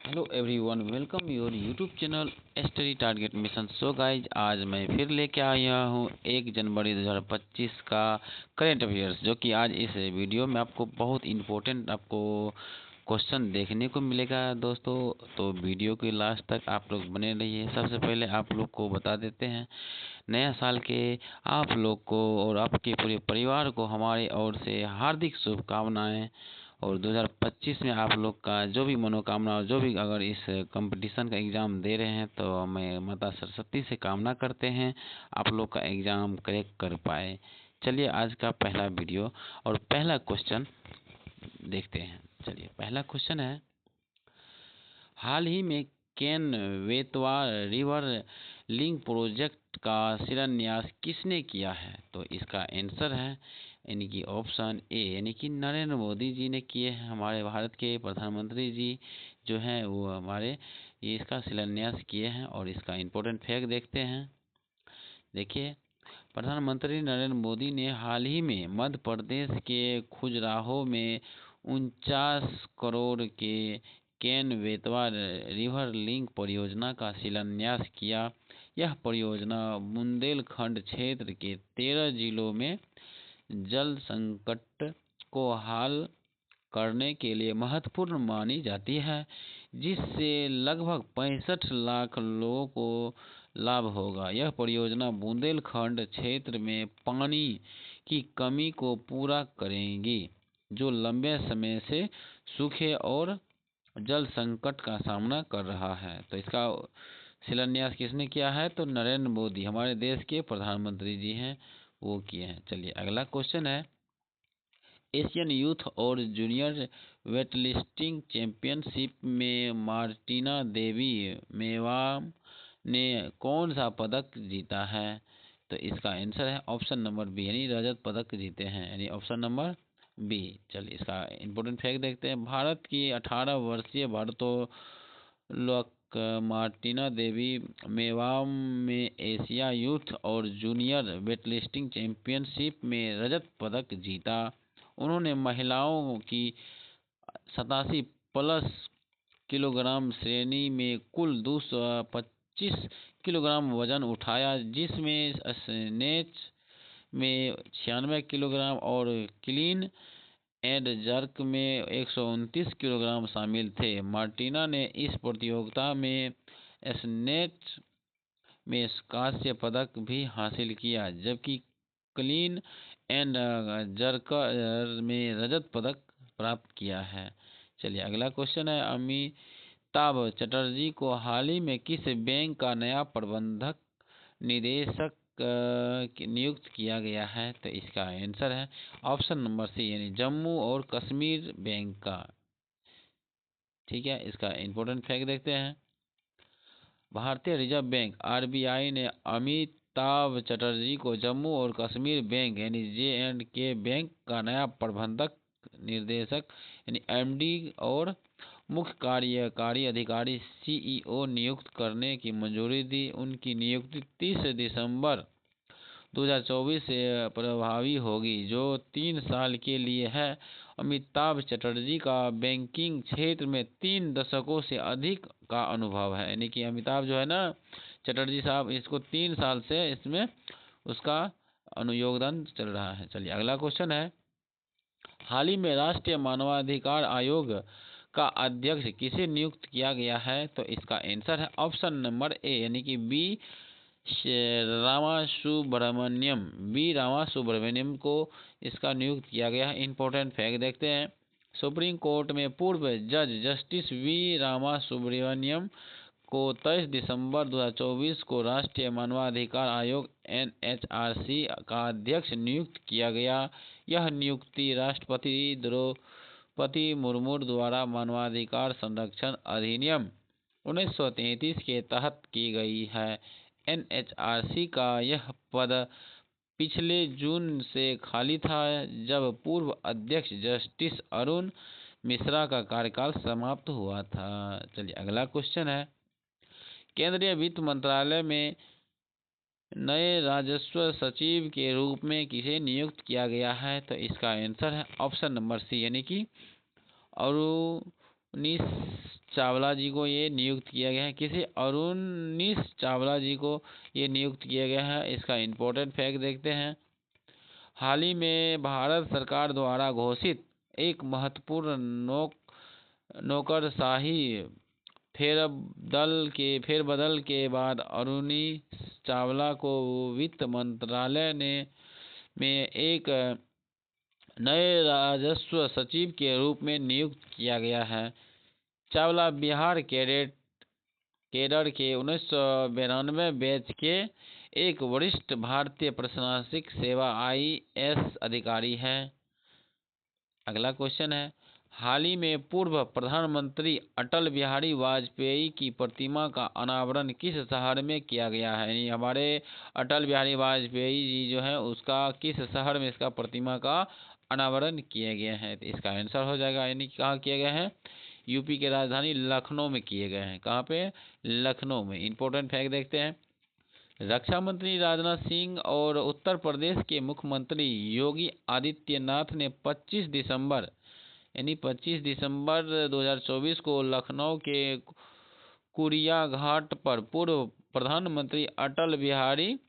Hello everyone, welcome your YouTube channel study target mission. So guys, आज मैं फिर लेके आया हूँ 1 जनवरी 2025 का करेंट अफेयर्स, जो कि आज इस वीडियो में आपको बहुत इम्पोर्टेंट आपको क्वेश्चन देखने को मिलेगा दोस्तों। तो वीडियो के लास्ट तक आप लोग बने रहिए। सबसे पहले आप लोग को बता देते हैं, नया साल के आप लोग को और आपके पूरे परिवार को हमारे ओर से हार्दिक शुभकामनाएं। और 2025 में आप लोग का जो भी मनोकामना और जो भी अगर इस कंपटीशन का एग्ज़ाम दे रहे हैं, तो मैं माता सरस्वती से कामना करते हैं आप लोग का एग्ज़ाम क्रैक कर पाए। चलिए आज का पहला वीडियो और पहला क्वेश्चन देखते हैं। चलिए पहला क्वेश्चन है, हाल ही में Ken Betwa river link project का शिलान्यास किसने किया है? तो इसका आंसर है यानी कि ऑप्शन ए, यानी कि नरेंद्र मोदी जी ने किए हैं। हमारे भारत के प्रधानमंत्री जी जो हैं वो हमारे ये इसका शिलान्यास किए हैं। और इसका इम्पोर्टेंट फैक्ट देखते हैं। देखिए, प्रधानमंत्री नरेंद्र मोदी ने हाल ही में मध्य प्रदेश के खजुराहो में 49 करोड़ के केन बेतवा रिवर लिंक परियोजना का शिलान्यास किया। यह परियोजना बुंदेलखंड क्षेत्र के 13 जिलों में जल संकट को हल करने के लिए महत्वपूर्ण मानी जाती है, जिससे लगभग 65 लाख लोगों को लाभ होगा। यह परियोजना बुंदेलखंड क्षेत्र में पानी की कमी को पूरा करेगी, जो लंबे समय से सूखे और जल संकट का सामना कर रहा है। तो इसका शिलान्यास किसने किया है? तो नरेंद्र मोदी, हमारे देश के प्रधानमंत्री जी हैं, वो किए हैं। चलिए अगला क्वेश्चन है, एशियन यूथ और जूनियर वेटलिफ्टिंग चैंपियनशिप में मार्टिना देवी मेवाम ने कौन सा पदक जीता है? तो इसका आंसर है ऑप्शन नंबर बी, यानी रजत पदक जीते हैं, यानी ऑप्शन नंबर बी। चलिए इसका इम्पोर्टेंट फैक्ट देखते हैं। भारत की 18 वर्षीय भारोत्तोलक मार्टिना देवी मेवाम में एशिया यूथ और जूनियर वेटलिफ्टिंग चैंपियनशिप में रजत पदक जीता। उन्होंने महिलाओं की 87 प्लस किलोग्राम श्रेणी में कुल 225 किलोग्राम वजन उठाया, जिसमें स्नेच में 96 किलोग्राम और क्लीन एंड जर्क में 129 किलोग्राम शामिल थे। मार्टिना ने इस प्रतियोगिता में स्नेच में कांस्य पदक भी हासिल किया, जबकि क्लीन एंड जर्क में रजत पदक प्राप्त किया है। चलिए अगला क्वेश्चन है, अमिताभ चटर्जी को हाल ही में किस बैंक का नया प्रबंधक निदेशक नियुक्त किया गया है? तो इसका आंसर है ऑप्शन नंबर सी, यानी जम्मू और कश्मीर बैंक का। ठीक है, इसका इम्पोर्टेंट फैक्ट देखते हैं। भारतीय रिजर्व बैंक आरबीआई ने अमिताभ चटर्जी को जम्मू और कश्मीर बैंक यानी जे&के बैंक का नया प्रबंधक निर्देशक यानी एमडी और मुख्य कार्यकारी अधिकारी सीईओ नियुक्त करने की मंजूरी दी। उनकी नियुक्ति 30 दिसंबर 2024 से प्रभावी होगी, जो 3 साल के लिए है। अमिताभ चटर्जी का बैंकिंग क्षेत्र में 3 दशकों से अधिक का अनुभव है, यानी कि अमिताभ जो है ना चटर्जी साहब, इसको 3 साल से इसमें उसका अनुयोगदान चल रहा है। चलिए अगला क्वेश्चन है, हाल ही में राष्ट्रीय मानवाधिकार आयोग का अध्यक्ष किसे नियुक्त किया गया है? तो इसका आंसर है ऑप्शन नंबर ए, यानी कि बी रामासुब्रमण्यम को इसका नियुक्त किया गया है। इम्पोर्टेंट फैक्ट देखते हैं। सुप्रीम कोर्ट में पूर्व जज जस्टिस वी रामासुब्रमण्यम को 23 दिसंबर 2024 को राष्ट्रीय मानवाधिकार आयोग एनएचआरसी का अध्यक्ष नियुक्त किया गया। यह नियुक्ति राष्ट्रपति द्रौपदी मुर्मू द्वारा मानवाधिकार संरक्षण अधिनियम 1933 के तहत की गई है। एनएचआरसी का यह पद पिछले जून से खाली था, जब पूर्व अध्यक्ष जस्टिस अरुण मिश्रा का कार्यकाल समाप्त हुआ था। चलिए अगला क्वेश्चन है, केंद्रीय वित्त मंत्रालय में नए राजस्व सचिव के रूप में किसे नियुक्त किया गया है? तो इसका आंसर है ऑप्शन नंबर सी, यानी कि चावला जी को ये नियुक्त किया गया है। किसी अरुणीश चावला जी को ये नियुक्त किया गया है। इसका इम्पोर्टेंट फैक्ट देखते हैं। हाल ही में भारत सरकार द्वारा घोषित एक महत्वपूर्ण नौकरशाही फेरबदल के बाद अरुणीश चावला को वित्त मंत्रालय में एक नए राजस्व सचिव के रूप में नियुक्त किया गया है। चावला बिहार कैडर के 1992 बैच के एक वरिष्ठ भारतीय प्रशासनिक सेवा IAS अधिकारी है। अगला क्वेश्चन है, हाल ही में पूर्व प्रधानमंत्री अटल बिहारी वाजपेयी की प्रतिमा का अनावरण किस शहर में किया गया है? यानी हमारे अटल बिहारी वाजपेयी जी जो है उसका किस शहर में इसका प्रतिमा का अनावरण किया गया है? तो इसका आंसर हो जाएगा, यानी कहाँ किया गया है? यूपी के राजधानी लखनऊ में किए गए हैं। कहाँ पे? लखनऊ में। इंपॉर्टेंट फैक्ट देखते हैं। रक्षा मंत्री राजनाथ सिंह और उत्तर प्रदेश के मुख्यमंत्री योगी आदित्यनाथ ने 25 दिसंबर 2024 को लखनऊ के कुरिया घाट पर पूर्व प्रधानमंत्री अटल बिहारी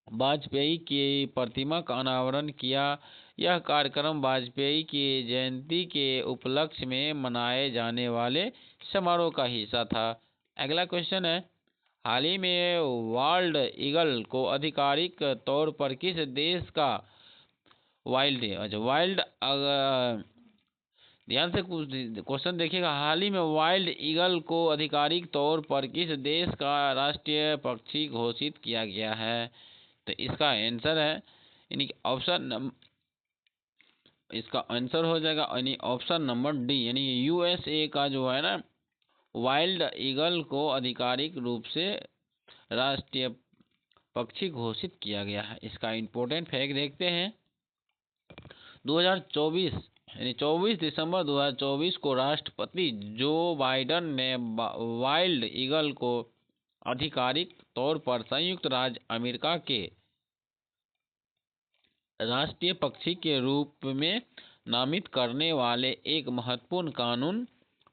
वाजपेयी की प्रतिमा का अनावरण किया। यह कार्यक्रम वाजपेयी की जयंती के उपलक्ष्य में मनाए जाने वाले समारोह का हिस्सा था। अगला क्वेश्चन है, हाल ही में वाइल्ड ईगल को आधिकारिक तौर पर किस देश का ध्यान से क्वेश्चन देखिएगा। हाल ही में वाइल्ड ईगल को आधिकारिक तौर पर किस देश का राष्ट्रीय पक्षी घोषित किया गया है? तो इसका आंसर है, यानी इसका आंसर हो जाएगा यानी ऑप्शन नंबर डी, यानी USA का जो है ना वाइल्ड ईगल को आधिकारिक रूप से राष्ट्रीय पक्षी घोषित किया गया है। इसका इम्पोर्टेंट फैक्ट देखते हैं। 2024 यानी 24 दिसंबर 2024 को राष्ट्रपति जो बाइडेन ने वाइल्ड ईगल को आधिकारिक तौर पर संयुक्त राज्य अमेरिका के राष्ट्रीय पक्षी के रूप में नामित करने वाले एक महत्वपूर्ण कानून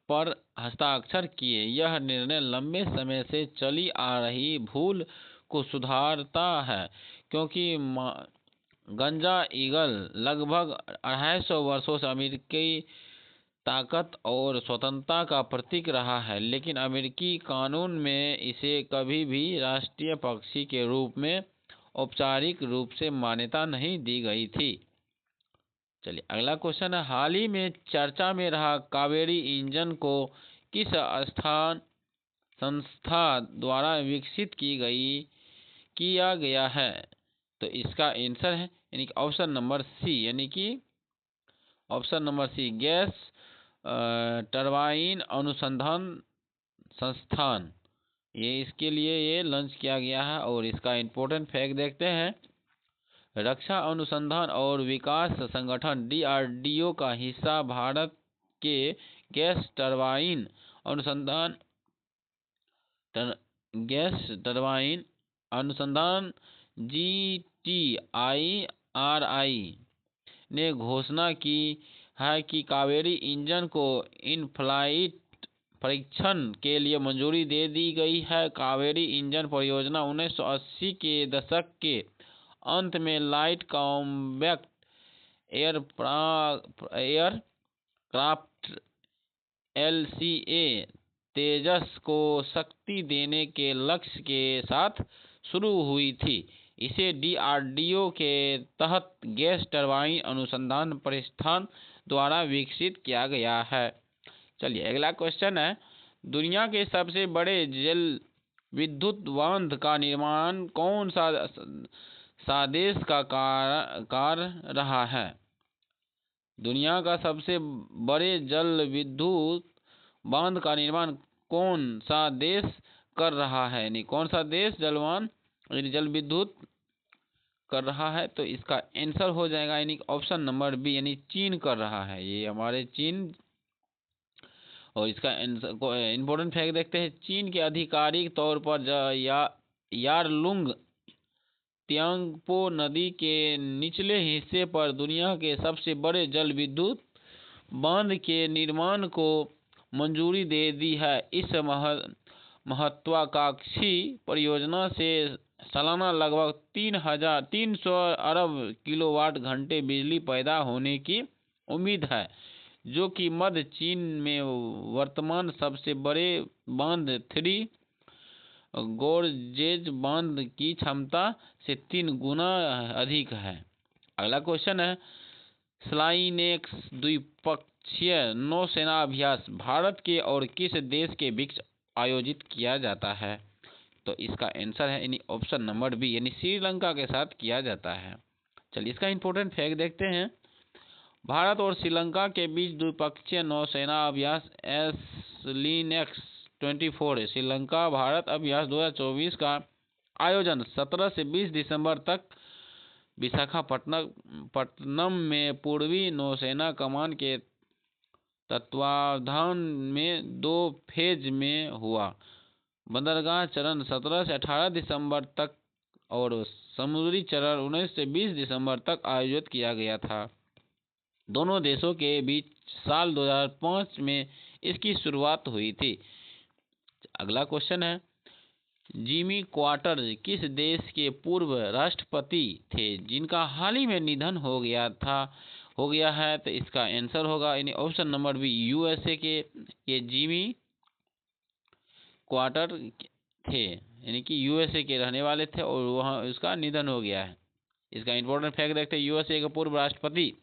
पर हस्ताक्षर किए। यह निर्णय लंबे समय से चली आ रही भूल को सुधारता है, क्योंकि गंजा ईगल लगभग 250 वर्षों से अमेरिकी ताकत और स्वतंत्रता का प्रतीक रहा है, लेकिन अमेरिकी कानून में इसे कभी भी राष्ट्रीय पक्षी के रूप में औपचारिक रूप से मान्यता नहीं दी गई थी। चलिए अगला क्वेश्चन है, हाल ही में चर्चा में रहा कावेरी इंजन को किस संस्था द्वारा विकसित किया गया है? तो इसका आंसर है यानी कि ऑप्शन नंबर सी, यानी कि option number C gas turbine अनुसंधान संस्थान, ये इसके लिए ये लॉन्च किया गया है। और इसका इम्पोर्टेंट फैक्ट देखते हैं। रक्षा अनुसंधान और विकास संगठन DRDO का हिस्सा भारत के गैस टरबाइन अनुसंधान GTIRI ने घोषणा की है कि कावेरी इंजन को इन फ्लाइट परीक्षण के लिए मंजूरी दे दी गई है। कावेरी इंजन परियोजना 1980 के दशक के अंत में लाइट कॉम्बैट एयरक्राफ्ट LCA तेजस को शक्ति देने के लक्ष्य के साथ शुरू हुई थी। इसे DRDO के तहत गैस टरबाइन अनुसंधान प्रतिष्ठान द्वारा विकसित किया गया है। चलिए अगला क्वेश्चन है, दुनिया के सबसे बड़े जल विद्युत बांध का निर्माण कौन सा देश का कार्य रहा है? दुनिया का सबसे बड़े जल विद्युत बांध का निर्माण कौन सा देश कर रहा है? यानी कौन सा देश जल विद्युत कर रहा है? तो इसका आंसर हो जाएगा यानी ऑप्शन नंबर बी, यानी चीन कर रहा है। ये हमारे चीन। और इसका इम्पोर्टेंट फैक्ट देखते हैं। चीन के आधिकारिक तौर पर यारलुंग त्यांगपो नदी के निचले हिस्से पर दुनिया के सबसे बड़े जल विद्युत बांध के निर्माण को मंजूरी दे दी है। इस महत्वाकांक्षी परियोजना से सालाना लगभग 300 अरब किलोवाट घंटे बिजली पैदा होने की उम्मीद है, जो कि मध्य चीन में वर्तमान सबसे बड़े बांध 3 गोरजेज बांध की क्षमता से 3 गुना अधिक है। अगला क्वेश्चन है, स्लाइनेक्स द्विपक्षीय नौसेना अभ्यास भारत के और किस देश के बीच आयोजित किया जाता है? तो इसका आंसर है यानी ऑप्शन नंबर बी, यानी श्रीलंका के साथ किया जाता है। चलिए इसका इंपॉर्टेंट फैक्ट देखते हैं। भारत और श्रीलंका के बीच द्विपक्षीय नौसेना अभ्यास स्लाइनेक्स 24 श्रीलंका भारत अभ्यास 2024 का आयोजन 17 से 20 दिसंबर तक विशाखापट्टनम में पूर्वी नौसेना कमान के तत्वावधान में 2 फेज में हुआ। बंदरगाह चरण 17 से 18 दिसंबर तक और समुद्री चरण 19 से 20 दिसंबर तक आयोजित किया गया था। दोनों देशों के बीच साल 2005 में इसकी शुरुआत हुई थी। अगला क्वेश्चन है, जिमी कार्टर किस देश के पूर्व राष्ट्रपति थे जिनका हाल ही में निधन हो गया है? तो इसका आंसर होगा यानी ऑप्शन नंबर बी, यूएसए के ये जिमी कार्टर थे, यानी कि यूएसए के रहने वाले थे और वहाँ उसका निधन हो गया है। इसका इंपॉर्टेंट फैक्ट देखते हैं। यूएसए के पूर्व राष्ट्रपति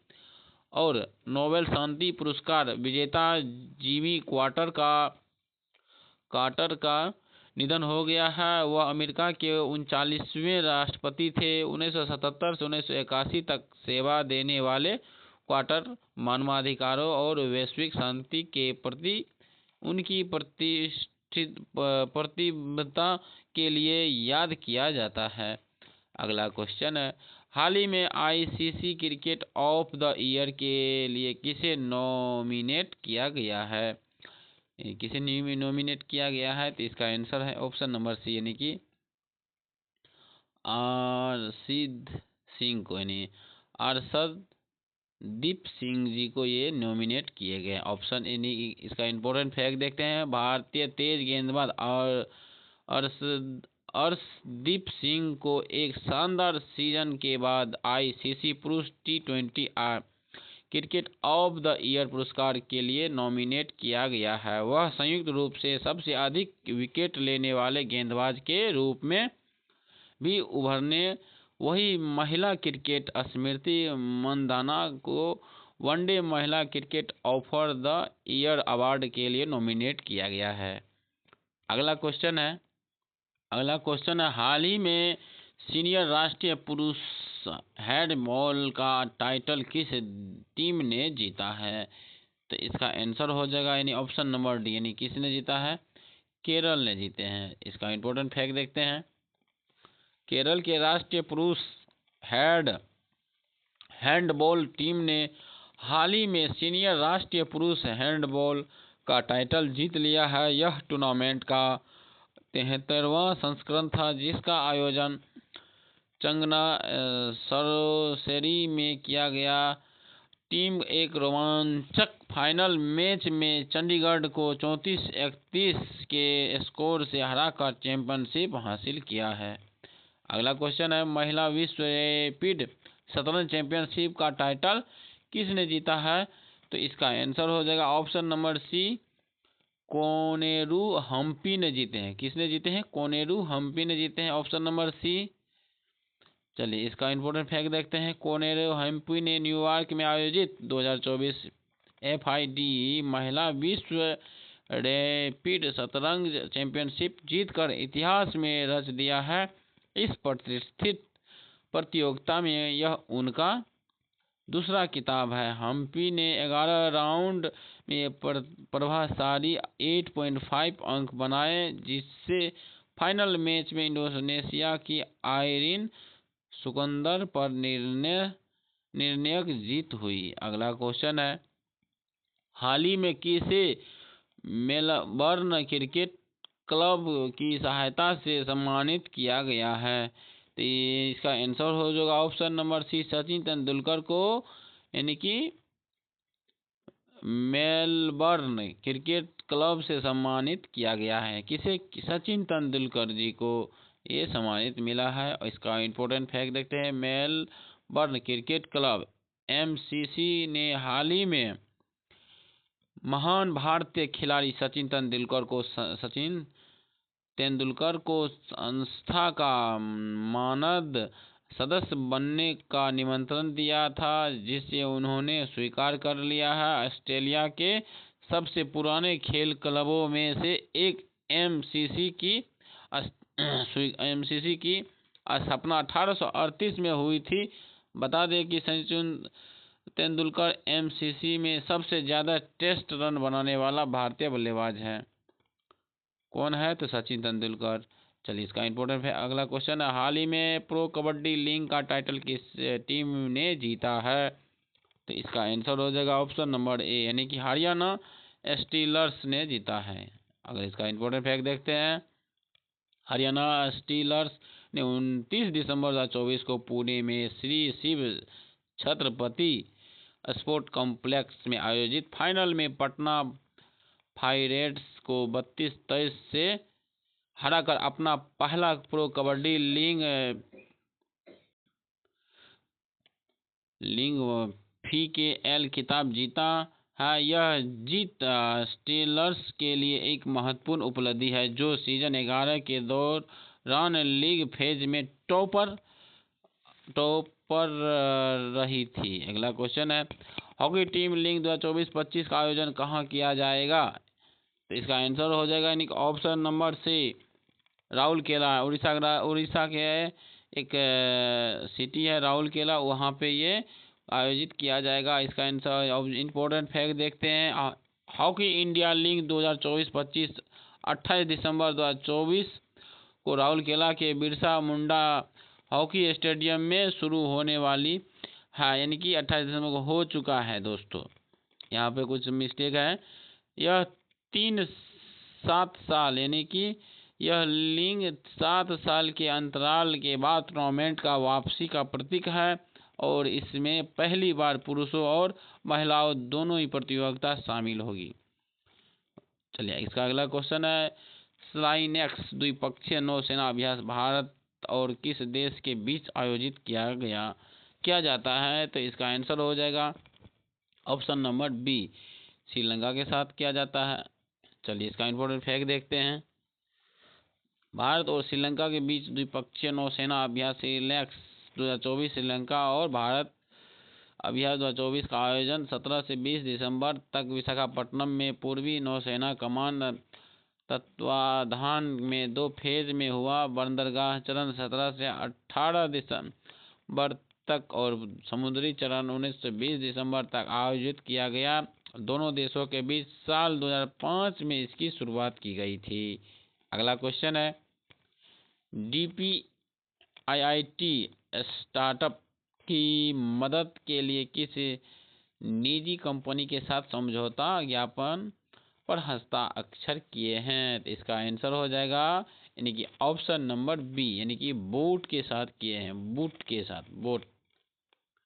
और नोबेल शांति पुरस्कार विजेता जिमी कार्टर का निधन हो गया है। वह अमेरिका के 39वें राष्ट्रपति थे। 1977 से 1981 तक सेवा देने वाले कार्टर मानवाधिकारों और वैश्विक शांति के प्रति उनकी प्रतिबद्धता के लिए याद किया जाता है। अगला क्वेश्चन है, हाल ही में ICC cricket of the year के लिए किसे नॉमिनेट किया गया है? किसे नॉमिनेट किया गया है? तो इसका आंसर है ऑप्शन नंबर सी, यानी कि अरशदीप सिंह को, यानी अरशदीप सिंह जी को ये नॉमिनेट किए गए ऑप्शन। यानी इसका इंपॉर्टेंट फैक्ट देखते हैं। भारतीय तेज गेंदबाज और अर्शदीप सिंह को एक शानदार सीजन के बाद आईसीसी पुरुष T20 cricket of the year पुरस्कार के लिए नॉमिनेट किया गया है। वह संयुक्त रूप से सबसे अधिक विकेट लेने वाले गेंदबाज के रूप में भी उभरने। वही महिला क्रिकेट स्मृति मंदाना को वनडे महिला cricket offer the year award के लिए नॉमिनेट किया गया है। अगला क्वेश्चन है, हाल ही में सीनियर राष्ट्रीय पुरुष हैंडबॉल का टाइटल किस टीम ने जीता है? तो इसका आंसर हो जाएगा यानी ऑप्शन नंबर डी, यानी किसने जीता है? केरल ने जीते हैं। इसका इंपॉर्टेंट फैक्ट देखते हैं। केरल के राष्ट्रीय पुरुष हैंडबॉल टीम ने हाल ही में सीनियर राष्ट्रीय पुरुष हैंडबॉल का टाइटल जीत लिया है। यह टूर्नामेंट का 73वां संस्करण था, जिसका आयोजन चंगना सरोसेरी में किया गया। टीम एक रोमांचक फाइनल मैच में चंडीगढ़ को 34-31 के स्कोर से हराकर चैंपियनशिप हासिल किया है। अगला क्वेश्चन है, महिला विश्व रैपिड शतरंज चैंपियनशिप का टाइटल किसने जीता है? तो इसका आंसर हो जाएगा option number C, Koneru Humpy ने जीते हैं। किसने जीते हैं? कोनेरू हम्पी ने जीते हैं, ऑप्शन नंबर सी। चलिए इसका इंपॉर्टेंट फैक्ट देखते हैं। कोनेरू हम्पी ने न्यूयॉर्क में आयोजित 2024 FIDE महिला विश्व रैपिड शतरंज चैंपियनशिप जीतकर इतिहास में रच दिया है। इस प्रतिष्ठित प्रतियोगिता में यह उनका दूसरा खिताब है। हम्पी ने 11 राउंड में प्रभावशाली 8.5 अंक बनाए, जिससे फाइनल मैच में इंडोनेशिया की आयरिन सुकंदर पर निर्णायक जीत हुई। अगला क्वेश्चन है, हाल ही में किसे मेलबर्न क्रिकेट क्लब की सहायता से सम्मानित किया गया है? तो इसका आंसर हो जाएगा option number C, Sachin Tendulkar को, यानी कि मेलबर्न क्रिकेट क्लब से सम्मानित किया गया है। किसे? सचिन तेंदुलकर जी को ये सम्मानित मिला है। और इसका इम्पोर्टेंट फैक्ट देखते हैं। मेलबर्न क्रिकेट क्लब MCC ने हाल ही में महान भारतीय खिलाड़ी सचिन तेंदुलकर को संस्था का मानद सदस्य बनने का निमंत्रण दिया था, जिसे उन्होंने स्वीकार कर लिया है। ऑस्ट्रेलिया के सबसे पुराने खेल क्लबों में से एक MCC की स्थापना 1838 में हुई थी। बता दें कि सचिन तेंदुलकर MCC में सबसे ज़्यादा टेस्ट रन बनाने वाला भारतीय बल्लेबाज है। कौन है? तो सचिन तेंदुलकर। चलिए इसका इम्पोर्टेंट है। अगला क्वेश्चन है, हाल ही में प्रो कबड्डी लीग का टाइटल किस टीम ने जीता है? तो इसका आंसर हो जाएगा ऑप्शन नंबर ए, यानी कि हरियाणा स्टीलर्स ने जीता है। अगर इसका इम्पोर्टेंट फैक्ट देखते हैं, हरियाणा स्टीलर्स ने 29 दिसंबर 2024 को पुणे में श्री शिव छत्रपति स्पोर्ट कॉम्प्लेक्स में आयोजित फाइनल में पटना पाइरेट्स को 32-23 से हराकर अपना पहला प्रो कबड्डी लीग PKL खिताब जीता है। यह जीत स्टीलर्स के लिए एक महत्वपूर्ण उपलब्धि है, जो सीजन 11 के दौरान लीग फेज में टॉपर रही थी। अगला क्वेश्चन है, हॉकी टीम लीग 2024-25 का आयोजन कहाँ किया जाएगा? तो इसका आंसर हो जाएगा यानी कि option number C, Rourkela. Orissa के एक सिटी है राउरकेला, वहाँ पे ये आयोजित किया जाएगा। इसका आंसर इम्पोर्टेंट फैक्ट देखते हैं। हॉकी इंडिया लीग 2024-25 28 दिसंबर 2024 को राउरकेला के बिरसा मुंडा हॉकी स्टेडियम में शुरू होने वाली है, यानी कि 28 दिसंबर को हो चुका है दोस्तों। यहाँ पे कुछ मिस्टेक है। यह 3-7 साल यानी कि यह लीग 7 साल के अंतराल के बाद टूर्नामेंट का वापसी का प्रतीक है, और इसमें पहली बार पुरुषों और महिलाओं दोनों ही प्रतियोगिता शामिल होगी। चलिए इसका अगला क्वेश्चन है, स्लाइनेक्स द्विपक्षीय नौसेना अभ्यास भारत और किस देश के बीच आयोजित किया जाता है? तो इसका आंसर हो जाएगा ऑप्शन नंबर बी, श्रीलंका के साथ किया जाता है। चलिए इसका इम्पोर्टेंट फैक्ट देखते हैं। भारत और श्रीलंका के बीच द्विपक्षीय नौसेना अभ्यास स्लाइनेक्स 2024 श्रीलंका और भारत अभ्यास 2024 का आयोजन 17 से 20 दिसंबर तक विशाखापट्टनम में पूर्वी नौसेना कमान तत्वाधान में 2 फेज में हुआ। बंदरगाह चरण 17 से 18 दिसंबर तक और समुद्री चरण 19 से 20 दिसंबर तक आयोजित किया गया। दोनों देशों के बीच साल 2005 में इसकी शुरुआत की गई थी। अगला क्वेश्चन है, DPIIT स्टार्टअप की मदद के लिए किस निजी कंपनी के साथ समझौता ज्ञापन पर हस्ताक्षर किए हैं? तो इसका आंसर हो जाएगा यानी कि ऑप्शन नंबर बी, यानी कि बोट के साथ किए हैं। बोट के साथ,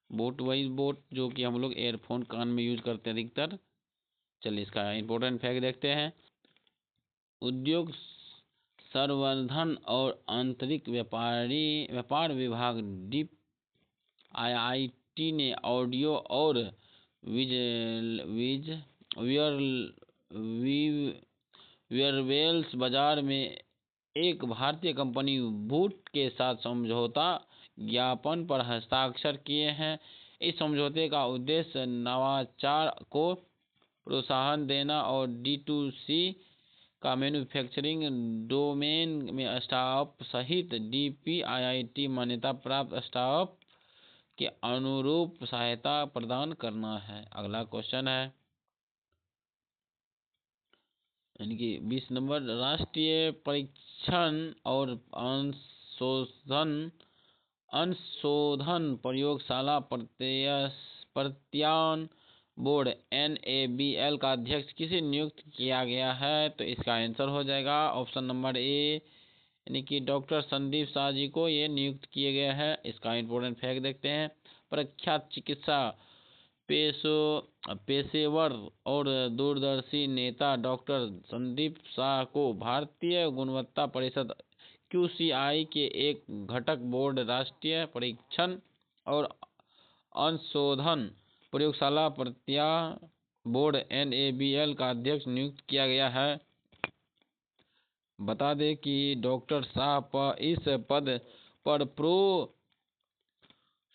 बोट वही बोट जो कि हम लोग एयरफोन कान में यूज करते हैं अधिकतर। चलिए इसका इम्पोर्टेंट फैक्ट देखते हैं। उद्योग संवर्धन और आंतरिक व्यापार विभाग DPIIT ने ऑडियो और वियरलेस बाजार में एक भारतीय कंपनी बूट के साथ समझौता ज्ञापन पर हस्ताक्षर किए हैं। इस समझौते का उद्देश्य नवाचार को प्रोत्साहन देना और D2C का मैन्युफैक्चरिंग डोमेन में स्टार्टअप सहित DPIIT मान्यता प्राप्त स्टार्टअप के अनुरूप सहायता प्रदान करना है। अगला क्वेश्चन है यानी कि 20 नंबर, राष्ट्रीय परीक्षण और अंशोधन प्रयोगशाला प्रत्यायन बोर्ड NABL का अध्यक्ष किसे नियुक्त किया गया है? तो इसका आंसर हो जाएगा ऑप्शन नंबर ए, यानी कि डॉक्टर संदीप शाह जी को ये नियुक्त किए गए हैं। इसका इम्पोर्टेंट फैक्ट देखते हैं। प्रख्यात चिकित्सा पेशेवर और दूरदर्शी नेता डॉक्टर संदीप शाह को भारतीय गुणवत्ता परिषद QCI के एक घटक बोर्ड, राष्ट्रीय परीक्षण और अनुशोधन प्रयोगशाला प्रत्याय बोर्ड NABL का अध्यक्ष नियुक्त किया गया है। बता दें कि डॉक्टर शाह इस पद पर प्रो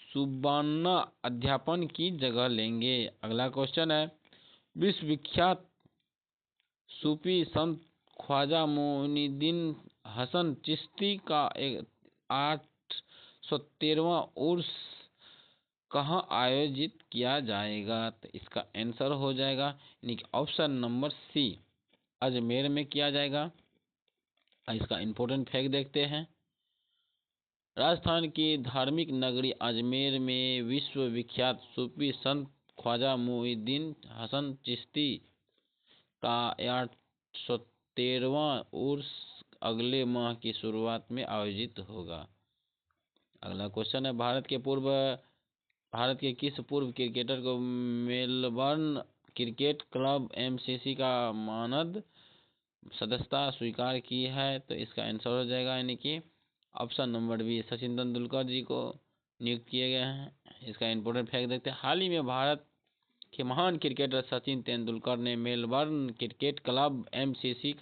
सुब्बान्ना अध्यापन की जगह लेंगे। अगला क्वेश्चन है, विश्व विख्यात सूफी संत ख्वाजा मोइनुद्दीन हसन चिश्ती का 813वां उर्स कहाँ आयोजित किया जाएगा? तो इसका आंसर हो जाएगा यानी कि ऑप्शन नंबर सी, अजमेर में किया जाएगा। इसका इम्पोर्टेंट फैक्ट देखते हैं। राजस्थान की धार्मिक नगरी अजमेर में विश्व विख्यात सूफी संत ख्वाजा मोइनुद्दीन हसन चिश्ती का 813वां उर्स अगले माह की शुरुआत में आयोजित होगा। अगला क्वेश्चन है, भारत के किस पूर्व क्रिकेटर को मेलबर्न क्रिकेट क्लब MCC का मानद सदस्यता स्वीकार की है? तो इसका आंसर हो जाएगा यानी कि option number B, Sachin Tendulkar ji को नियुक्त किए गए हैं। इसका इम्पोर्टेंट फैक्ट देखते हैं। हाल ही में भारत के महान क्रिकेटर सचिन तेंदुलकर ने मेलबर्न क्रिकेट क्लब MCC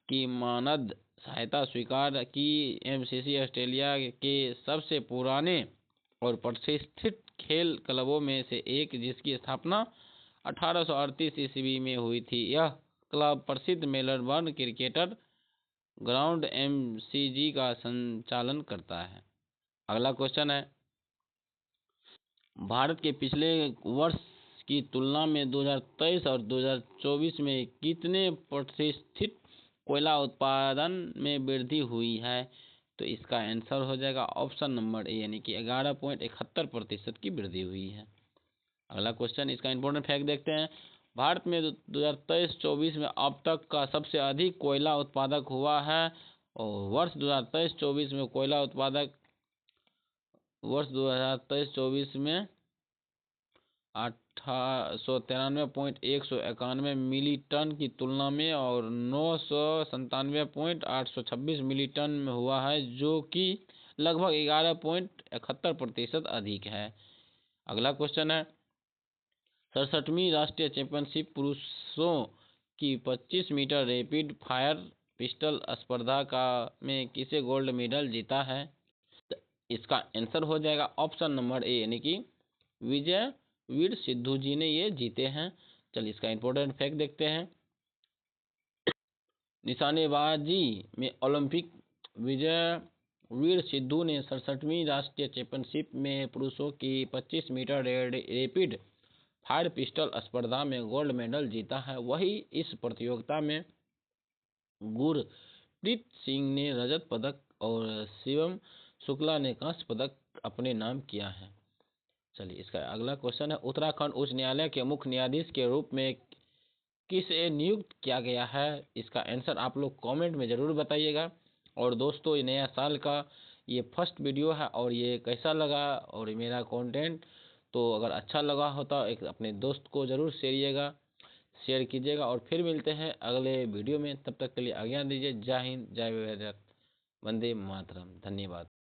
की मानद सहायता स्वीकार की। MCC ऑस्ट्रेलिया के सबसे पुराने और प्रतिष्ठित खेल क्लबों में से एक, जिसकी स्थापना 1838 ईस्वी में हुई थी। यह क्लब प्रसिद्ध मेलबर्न क्रिकेटर ग्राउंड MCG का संचालन करता है। अगला क्वेश्चन है, भारत के पिछले वर्ष की तुलना में 2023 और 2024 में कितने प्रतिशत कोयला उत्पादन में वृद्धि हुई है? तो इसका आंसर हो जाएगा ऑप्शन नंबर ए यानी कि 11.71% की वृद्धि हुई है। अगला क्वेश्चन, इसका इम्पोर्टेंट फैक्ट देखते हैं। भारत में 2023-24 में अब तक का सबसे अधिक कोयला उत्पादक हुआ है और वर्ष 2023-24 में कोयला उत्पादक वर्ष 2023-24 में 893.191 मिली टन की तुलना में और 997.826 मिली टन में हुआ है, जो कि लगभग 11.71% अधिक है। अगला क्वेश्चन है, 67वीं राष्ट्रीय चैंपियनशिप पुरुषों की 25 मीटर रैपिड फायर पिस्टल स्पर्धा में किसे गोल्ड मेडल जीता है? इसका आंसर हो जाएगा ऑप्शन नंबर ए यानी कि विजय वीर सिद्धू जी ने ये जीते हैं। चलिए इसका इम्पोर्टेंट फैक्ट देखते हैं। निशानेबाजी में ओलंपिक विजय वीर सिद्धू ने 67वीं राष्ट्रीय चैंपियनशिप में पुरुषों की 25 मीटर रैपिड फायर पिस्टल स्पर्धा में गोल्ड मेडल जीता है। वही इस प्रतियोगिता में गुरप्रीत सिंह ने रजत पदक और शिवम शुक्ला ने कांस्य पदक अपने नाम किया है। चलिए इसका अगला क्वेश्चन है, उत्तराखंड उच्च न्यायालय के मुख्य न्यायाधीश के रूप में किसे नियुक्त किया गया है? इसका आंसर आप लोग कमेंट में ज़रूर बताइएगा। और दोस्तों, ये नया साल का ये फर्स्ट वीडियो है और ये कैसा लगा और मेरा कंटेंट, तो अगर अच्छा लगा हो तो एक अपने दोस्त को ज़रूर शेयर कीजिएगा और फिर मिलते हैं अगले वीडियो में। तब तक के लिए आज्ञा दीजिए। जय हिंद, जय भारत, वंदे मातरम। धन्यवाद।